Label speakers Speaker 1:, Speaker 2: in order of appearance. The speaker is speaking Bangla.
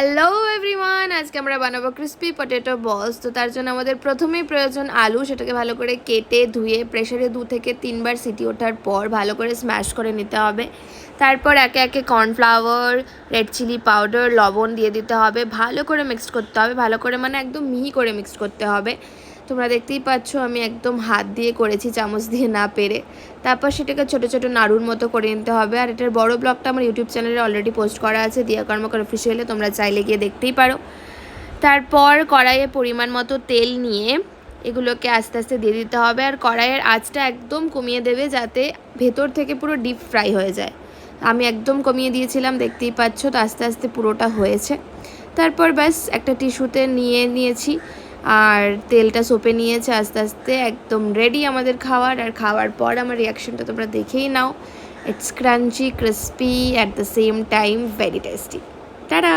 Speaker 1: হ্যালো এভরিওয়ান, আজকে আমরা বানাবো ক্রিস্পি পটেটো বলস। তো তার জন্য আমাদের প্রথমেই প্রয়োজন আলু। সেটাকে ভালো করে কেটে ধুয়ে প্রেসারে 2 থেকে 3 বার সিটি ওঠার পর ভালো করে স্ম্যাশ করে নিতে হবে। তারপর একে একে কর্নফ্লাওয়ার, রেড চিলি পাউডার, লবণ দিয়ে দিতে হবে। ভালো করে মিক্সড করতে হবে, ভালো করে মানে একদম মিহি করে মিক্সড করতে হবে। তোমরা দেখতেই পাচ্ছ আমি একদম হাত দিয়ে করেছি, চামচ দিয়ে না পেরে। তারপর সেটাকে ছোটো ছোটো নাড়ুর মতো করে নিতে হবে। আর এটার বড় ব্লগটা আমার ইউটিউব চ্যানেলে অলরেডি পোস্ট করা আছে, দিয়া কর্মকার অফিসিয়ালে, তোমরা চাইলে গিয়ে দেখতেই পারো। তারপর কড়াইয়ে পরিমাণ মতো তেল নিয়ে এগুলোকে আস্তে আস্তে দিয়ে দিতে হবে। আর কড়াইয়ের আঁচটা একদম কমিয়ে দেবে, যাতে ভেতর থেকে পুরো ডিপ ফ্রাই হয়ে যায়। আমি একদম কমিয়ে দিয়েছিলাম, দেখতেই পাচ্ছ। তো আস্তে আস্তে পুরোটা হয়েছে। তারপর ব্যাস একটা টিস্যুতে নিয়েছি, আর তেলটা সোপে নিয়েছে আস্তে আস্তে। একদম রেডি আমাদের খাওয়ার। আর খাওয়ার পর আমার রিয়াকশনটা তোমরা দেখেই নাও। It's crunchy, crispy, at the same time very tasty. Tata.